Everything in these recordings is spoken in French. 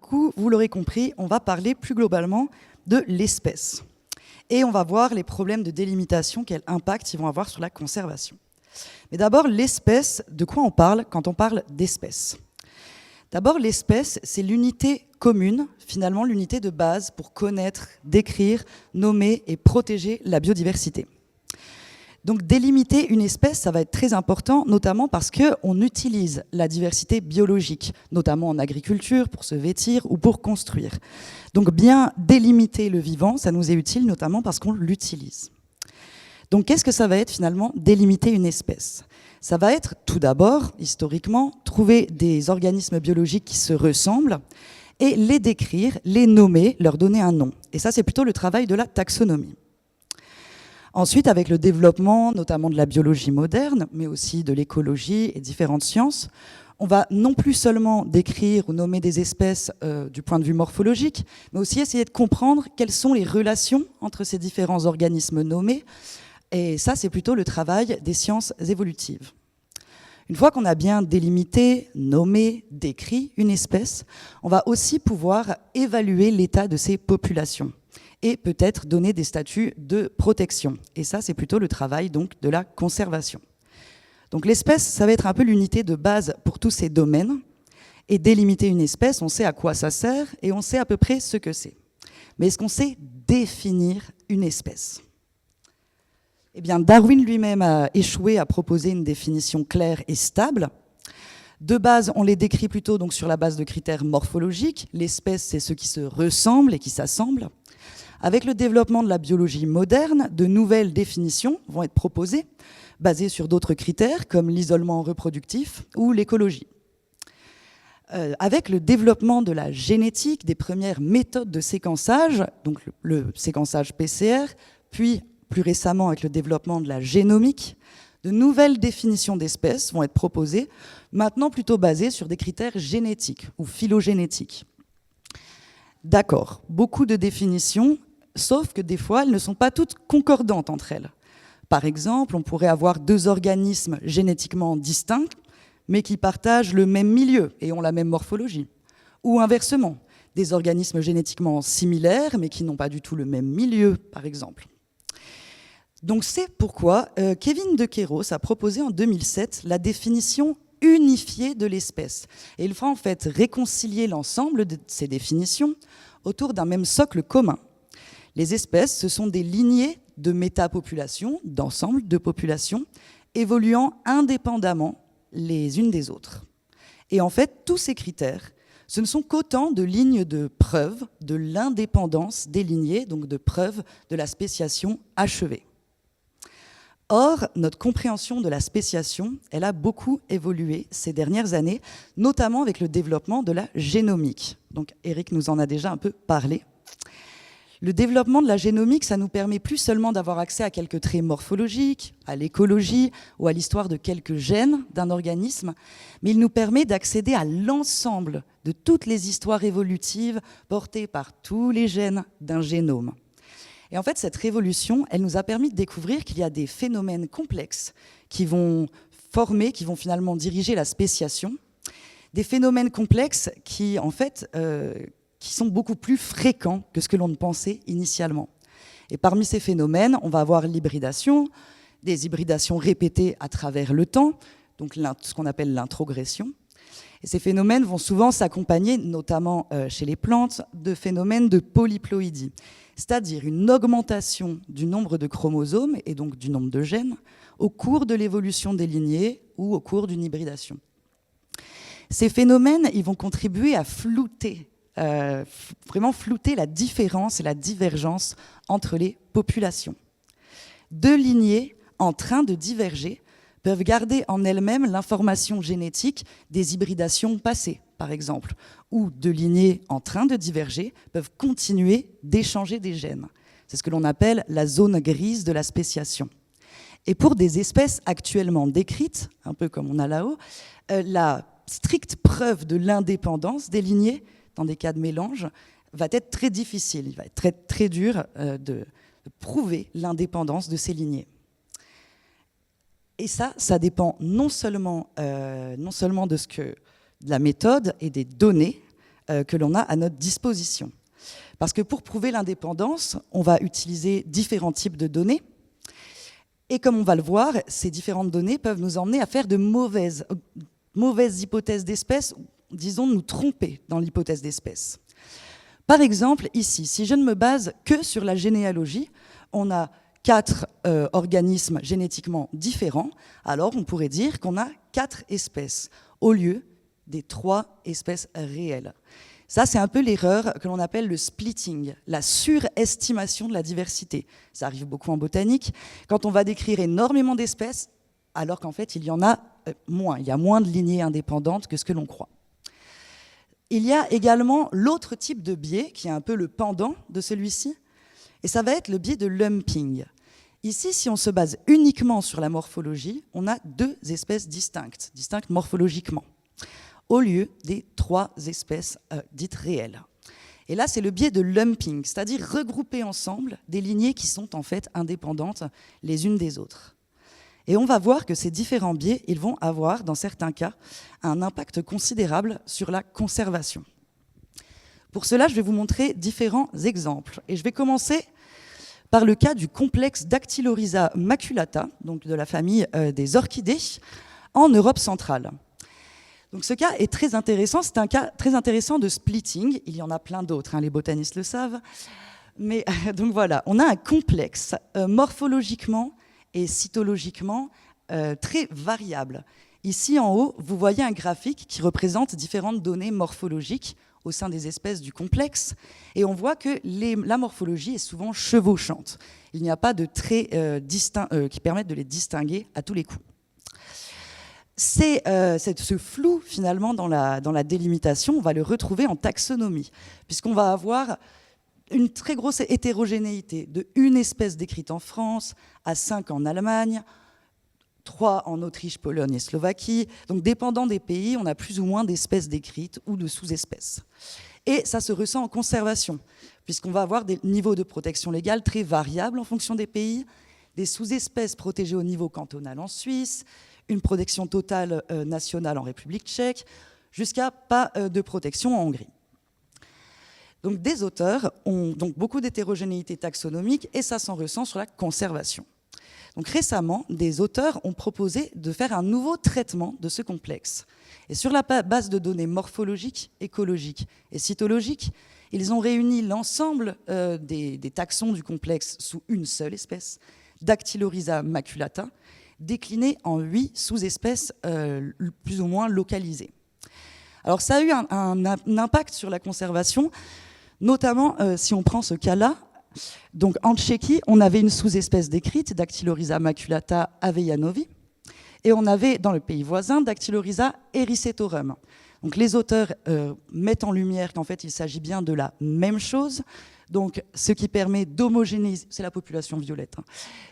Du coup, vous l'aurez compris, on va parler plus globalement de l'espèce. Et on va voir les problèmes de délimitation, quel impact ils vont avoir sur la conservation. Mais d'abord, l'espèce, de quoi on parle quand on parle d'espèce? D'abord, l'espèce, c'est l'unité commune, finalement l'unité de base pour connaître, décrire, nommer et protéger la biodiversité. Donc délimiter une espèce, ça va être très important, notamment parce qu'on utilise la diversité biologique, notamment en agriculture, pour se vêtir ou pour construire. Donc bien délimiter le vivant, ça nous est utile, notamment parce qu'on l'utilise. Donc qu'est-ce que ça va être finalement, délimiter une espèce? Ça va être, tout d'abord, historiquement, trouver des organismes biologiques qui se ressemblent et les décrire, les nommer, leur donner un nom. Et ça, c'est plutôt le travail de la taxonomie. Ensuite, avec le développement notamment de la biologie moderne, mais aussi de l'écologie et différentes sciences, on va non plus seulement décrire ou nommer des espèces du point de vue morphologique, mais aussi essayer de comprendre quelles sont les relations entre ces différents organismes nommés. Et ça, c'est plutôt le travail des sciences évolutives. Une fois qu'on a bien délimité, nommé, décrit une espèce, on va aussi pouvoir évaluer l'état de ses populations et peut-être donner des statuts de protection. Et ça, c'est plutôt le travail donc, de la conservation. Donc l'espèce, ça va être un peu l'unité de base pour tous ces domaines. Et délimiter une espèce, on sait à quoi ça sert et on sait à peu près ce que c'est. Mais est-ce qu'on sait définir une espèce ? Eh bien, Darwin lui-même a échoué à proposer une définition claire et stable. De base, on les décrit plutôt donc, sur la base de critères morphologiques. L'espèce, c'est ce qui se ressemble et qui s'assemble. Avec le développement de la biologie moderne, de nouvelles définitions vont être proposées, basées sur d'autres critères, comme l'isolement reproductif ou l'écologie. Avec le développement de la génétique, des premières méthodes de séquençage, donc le séquençage PCR, puis plus récemment avec le développement de la génomique, de nouvelles définitions d'espèces vont être proposées, maintenant plutôt basées sur des critères génétiques ou phylogénétiques. D'accord, beaucoup de définitions, sauf que des fois, elles ne sont pas toutes concordantes entre elles. Par exemple, on pourrait avoir deux organismes génétiquement distincts, mais qui partagent le même milieu et ont la même morphologie. Ou inversement, des organismes génétiquement similaires, mais qui n'ont pas du tout le même milieu, par exemple. Donc c'est pourquoi Kevin De Queiroz a proposé en 2007 la définition unifiée de l'espèce. Et il va en fait réconcilier l'ensemble de ces définitions autour d'un même socle commun. Les espèces, ce sont des lignées de métapopulations, d'ensemble de populations, évoluant indépendamment les unes des autres. Et en fait, tous ces critères, ce ne sont qu'autant de lignes de preuve de l'indépendance des lignées, donc de preuve de la spéciation achevée. Or, notre compréhension de la spéciation, elle a beaucoup évolué ces dernières années, notamment avec le développement de la génomique. Donc, Eric nous en a déjà un peu parlé. Le développement de la génomique, ça nous permet plus seulement d'avoir accès à quelques traits morphologiques, à l'écologie ou à l'histoire de quelques gènes d'un organisme, mais il nous permet d'accéder à l'ensemble de toutes les histoires évolutives portées par tous les gènes d'un génome. Et en fait, cette révolution, elle nous a permis de découvrir qu'il y a des phénomènes complexes qui vont former, qui vont finalement diriger la spéciation, des phénomènes complexes qui, en fait, qui sont beaucoup plus fréquents que ce que l'on ne pensait initialement. Et parmi ces phénomènes, on va avoir l'hybridation, des hybridations répétées à travers le temps, donc ce qu'on appelle l'introgression. Et ces phénomènes vont souvent s'accompagner, notamment chez les plantes, de phénomènes de polyploïdie, c'est-à-dire une augmentation du nombre de chromosomes et donc du nombre de gènes au cours de l'évolution des lignées ou au cours d'une hybridation. Ces phénomènes, ils vont contribuer à vraiment flouter la différence et la divergence entre les populations. Deux lignées en train de diverger peuvent garder en elles-mêmes l'information génétique des hybridations passées, par exemple, ou deux lignées en train de diverger peuvent continuer d'échanger des gènes. C'est ce que l'on appelle la zone grise de la spéciation. Et pour des espèces actuellement décrites, un peu comme on a là-haut, la stricte preuve de l'indépendance des lignées, dans des cas de mélange, va être très difficile. Il va être très, très dur de prouver l'indépendance de ces lignées. Et ça dépend non seulement de la méthode et des données, que l'on a à notre disposition. Parce que pour prouver l'indépendance, on va utiliser différents types de données. Et comme on va le voir, ces différentes données peuvent nous emmener à faire de mauvaises hypothèses d'espèces, disons nous tromper dans l'hypothèse d'espèce. Par exemple, ici, si je ne me base que sur la généalogie, on a 4 organismes génétiquement différents, alors on pourrait dire qu'on a 4 espèces, au lieu des 3 espèces réelles. Ça, c'est un peu l'erreur que l'on appelle le splitting, la surestimation de la diversité. Ça arrive beaucoup en botanique, quand on va décrire énormément d'espèces, alors qu'en fait, il y en a moins. Il y a moins de lignées indépendantes que ce que l'on croit. Il y a également l'autre type de biais, qui est un peu le pendant de celui-ci, et ça va être le biais de lumping. Ici, si on se base uniquement sur la morphologie, on a 2 espèces distinctes morphologiquement, au lieu des 3 espèces dites réelles. Et là, c'est le biais de lumping, c'est-à-dire regrouper ensemble des lignées qui sont en fait indépendantes les unes des autres. Et on va voir que ces différents biais, ils vont avoir, dans certains cas, un impact considérable sur la conservation. Pour cela, je vais vous montrer différents exemples. Et je vais commencer par le cas du complexe Dactylorhiza maculata, donc de la famille des orchidées, en Europe centrale. Donc ce cas est très intéressant, c'est un cas très intéressant de splitting, il y en a plein d'autres, hein, les botanistes le savent, mais donc voilà, on a un complexe morphologiquement et cytologiquement très variable. Ici en haut, vous voyez un graphique qui représente différentes données morphologiques au sein des espèces du complexe, et on voit que la morphologie est souvent chevauchante. Il n'y a pas de traits distincts qui permettent de les distinguer à tous les coups. Ce flou, finalement, dans la délimitation, on va le retrouver en taxonomie, puisqu'on va avoir une très grosse hétérogénéité, de 1 espèce décrite en France à 5 en Allemagne, 3 en Autriche, Pologne et Slovaquie. Donc, dépendant des pays, on a plus ou moins d'espèces décrites ou de sous-espèces. Et ça se ressent en conservation, puisqu'on va avoir des niveaux de protection légale très variables en fonction des pays, des sous-espèces protégées au niveau cantonal en Suisse, une protection totale nationale en République tchèque, jusqu'à pas de protection en Hongrie. Donc des auteurs ont donc beaucoup d'hétérogénéité taxonomique et ça s'en ressent sur la conservation. Donc récemment, des auteurs ont proposé de faire un nouveau traitement de ce complexe. Et sur la base de données morphologiques, écologiques et cytologiques, ils ont réuni l'ensemble des taxons du complexe sous une seule espèce, Dactylorhiza maculata, déclinée en 8 sous-espèces plus ou moins localisées. Alors ça a eu un impact sur la conservation, notamment si on prend ce cas-là. Donc en Tchéquie, on avait une sous-espèce décrite, Dactylorhiza maculata aveyanovi, et on avait dans le pays voisin Dactylorhiza ericetorum. Donc les auteurs mettent en lumière qu'en fait il s'agit bien de la même chose, donc ce qui permet d'homogénéiser, c'est la population violette, hein.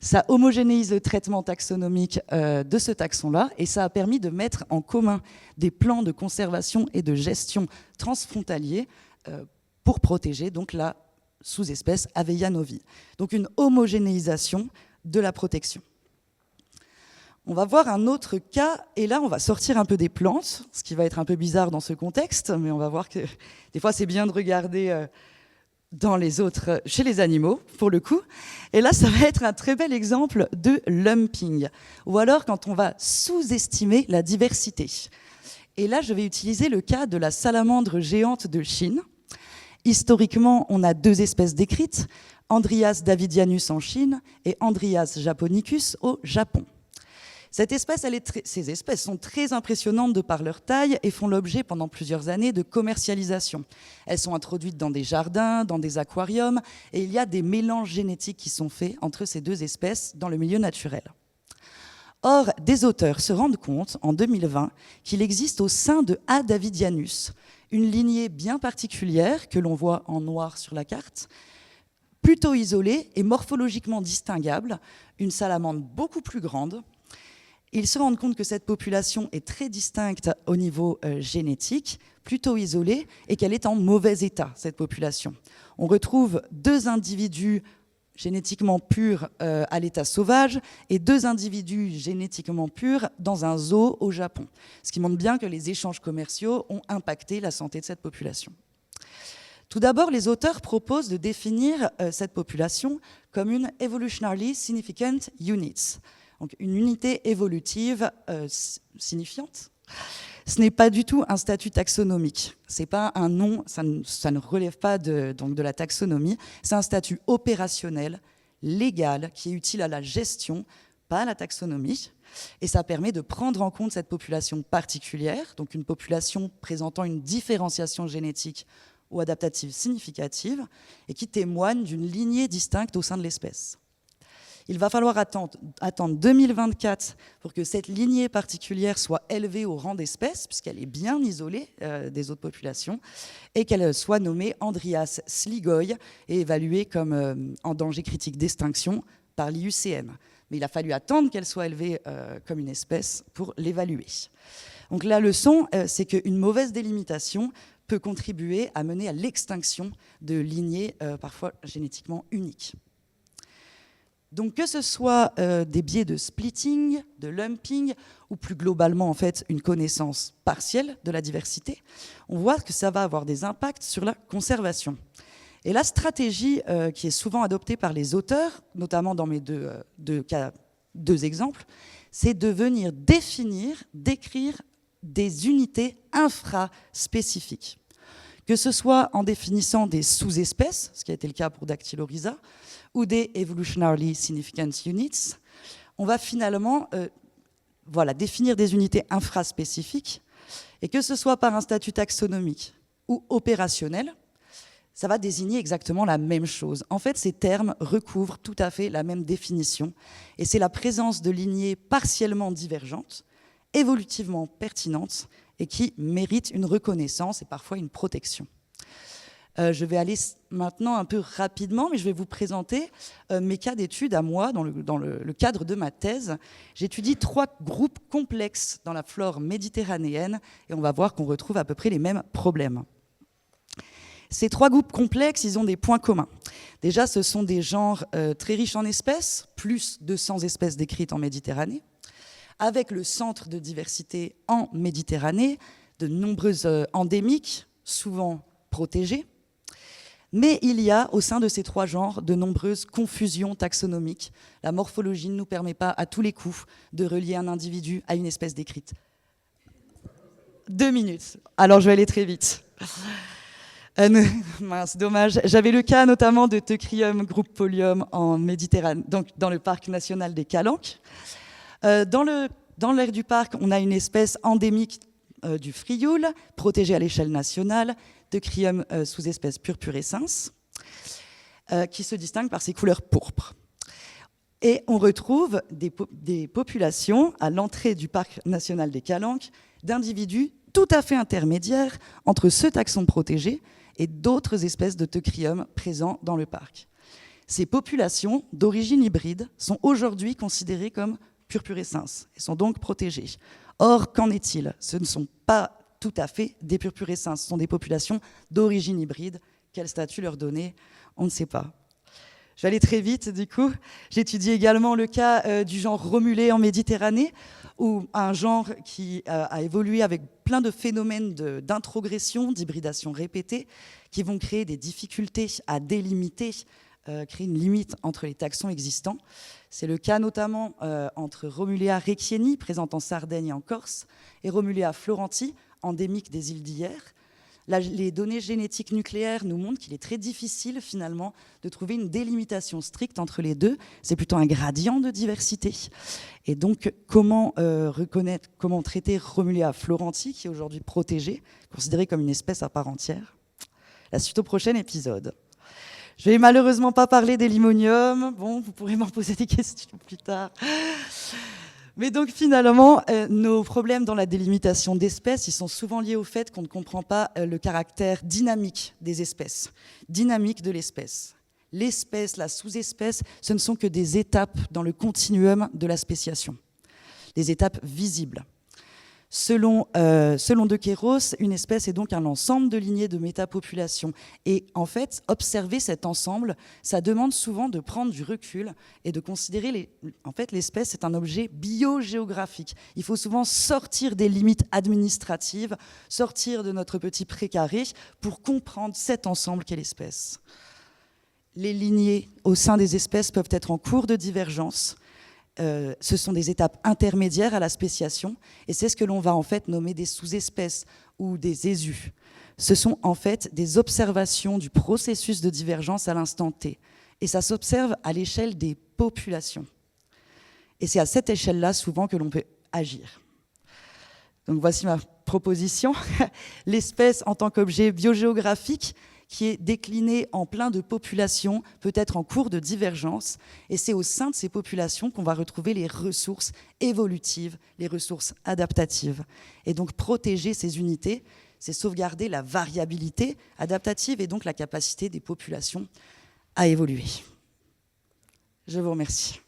Ça homogénéise le traitement taxonomique de ce taxon-là, et ça a permis de mettre en commun des plans de conservation et de gestion transfrontaliers pour protéger donc la sous-espèce aveyanovi. Donc une homogénéisation de la protection. On va voir un autre cas, et là on va sortir un peu des plantes, ce qui va être un peu bizarre dans ce contexte, mais on va voir que des fois c'est bien de regarder chez les animaux, pour le coup. Et là, ça va être un très bel exemple de lumping, ou alors quand on va sous-estimer la diversité. Et là, je vais utiliser le cas de la salamandre géante de Chine. Historiquement, on a 2 espèces décrites, Andrias davidianus en Chine et Andrias japonicus au Japon. Cette espèce, ces espèces sont très impressionnantes de par leur taille et font l'objet pendant plusieurs années de commercialisation. Elles sont introduites dans des jardins, dans des aquariums, et il y a des mélanges génétiques qui sont faits entre ces 2 espèces dans le milieu naturel. Or, des auteurs se rendent compte, en 2020, qu'il existe au sein de A. davidianus une lignée bien particulière, que l'on voit en noir sur la carte, plutôt isolée et morphologiquement distinguable, une salamandre beaucoup plus grande. Ils se rendent compte que cette population est très distincte au niveau génétique, plutôt isolée, et qu'elle est en mauvais état, cette population. On retrouve 2 individus génétiquement purs à l'état sauvage et 2 individus génétiquement purs dans un zoo au Japon. Ce qui montre bien que les échanges commerciaux ont impacté la santé de cette population. Tout d'abord, les auteurs proposent de définir cette population comme une Evolutionarily Significant Unit, donc une unité évolutive signifiante. Ce n'est pas du tout un statut taxonomique. Ce n'est pas un nom, ça ne relève pas donc de la taxonomie. C'est un statut opérationnel, légal, qui est utile à la gestion, pas à la taxonomie. Et ça permet de prendre en compte cette population particulière, donc une population présentant une différenciation génétique ou adaptative significative, et qui témoigne d'une lignée distincte au sein de l'espèce. Il va falloir attendre 2024 pour que cette lignée particulière soit élevée au rang d'espèce, puisqu'elle est bien isolée des autres populations, et qu'elle soit nommée Andrias sligoi et évaluée comme en danger critique d'extinction par l'IUCN. Mais il a fallu attendre qu'elle soit élevée comme une espèce pour l'évaluer. Donc la leçon, c'est qu'une mauvaise délimitation peut contribuer à mener à l'extinction de lignées parfois génétiquement uniques. Donc que ce soit des biais de splitting, de lumping, ou plus globalement en fait une connaissance partielle de la diversité, on voit que ça va avoir des impacts sur la conservation. Et la stratégie qui est souvent adoptée par les auteurs, notamment dans mes deux exemples, c'est de venir décrire des unités infraspécifiques. Que ce soit en définissant des sous-espèces, ce qui a été le cas pour Dactylorhiza, ou des Evolutionarily Significant Units, on va finalement définir des unités infraspécifiques, et que ce soit par un statut taxonomique ou opérationnel, ça va désigner exactement la même chose. En fait, ces termes recouvrent tout à fait la même définition, et c'est la présence de lignées partiellement divergentes, évolutivement pertinentes, et qui méritent une reconnaissance et parfois une protection. Je vais aller maintenant un peu rapidement, mais je vais vous présenter mes cas d'études à moi dans le cadre de ma thèse. J'étudie 3 groupes complexes dans la flore méditerranéenne et on va voir qu'on retrouve à peu près les mêmes problèmes. Ces 3 groupes complexes, ils ont des points communs. Déjà, ce sont des genres très riches en espèces, plus de 100 espèces décrites en Méditerranée, avec le centre de diversité en Méditerranée, de nombreuses endémiques, souvent protégées. Mais il y a, au sein de ces 3 genres, de nombreuses confusions taxonomiques. La morphologie ne nous permet pas, à tous les coups, de relier un individu à une espèce décrite. 2 minutes. Alors, je vais aller très vite. Mince, dommage. J'avais le cas notamment de Teucrium groupolium en Méditerranée, donc dans le parc national des Calanques. Dans l'aire du parc, on a une espèce endémique du Frioul, protégée à l'échelle nationale, Teucrium sous-espèce purpurescens, qui se distingue par ses couleurs pourpres. Et on retrouve des populations à l'entrée du parc national des Calanques d'individus tout à fait intermédiaires entre ce taxon protégé et d'autres espèces de Teucrium présents dans le parc. Ces populations d'origine hybride sont aujourd'hui considérées comme purpurescens et sont donc protégées. Or, qu'en est-il? Ce ne sont pas tout à fait des purpurescens, ce sont des populations d'origine hybride. Quel statut leur donner? On ne sait pas. Je vais aller très vite, du coup. J'étudie également le cas du genre Romulé en Méditerranée, ou un genre qui a évolué avec plein de phénomènes d'introgression, d'hybridation répétée, qui vont créer des difficultés à délimiter, créer une limite entre les taxons existants. C'est le cas notamment entre Romulea rechieni, présente en Sardaigne et en Corse, et Romulea florentii, endémique des îles d'Hyères. Les données génétiques nucléaires nous montrent qu'il est très difficile finalement de trouver une délimitation stricte entre les deux. C'est plutôt un gradient de diversité. Et donc, comment traiter Romulea florentii, qui est aujourd'hui protégée, considérée comme une espèce à part entière? La suite au prochain épisode. Je vais malheureusement pas parler des limoniums. Bon, vous pourrez m'en poser des questions plus tard. Mais donc finalement, nos problèmes dans la délimitation d'espèces, ils sont souvent liés au fait qu'on ne comprend pas le caractère dynamique des espèces, dynamique de l'espèce. L'espèce, la sous-espèce, ce ne sont que des étapes dans le continuum de la spéciation, des étapes visibles. Selon De Queiroz, une espèce est donc un ensemble de lignées de métapopulations. Et en fait, observer cet ensemble, ça demande souvent de prendre du recul et de considérer en fait, l'espèce est un objet biogéographique. Il faut souvent sortir des limites administratives, sortir de notre petit précaré pour comprendre cet ensemble qu'est l'espèce. Les lignées au sein des espèces peuvent être en cours de divergence. Ce sont des étapes intermédiaires à la spéciation, et c'est ce que l'on va en fait nommer des sous-espèces ou des ésus. Ce sont en fait des observations du processus de divergence à l'instant T, et ça s'observe à l'échelle des populations. Et c'est à cette échelle-là souvent que l'on peut agir. Donc voici ma proposition. L'espèce en tant qu'objet biogéographique qui est décliné en plein de populations, peut-être en cours de divergence. Et c'est au sein de ces populations qu'on va retrouver les ressources évolutives, les ressources adaptatives. Et donc protéger ces unités, c'est sauvegarder la variabilité adaptative et donc la capacité des populations à évoluer. Je vous remercie.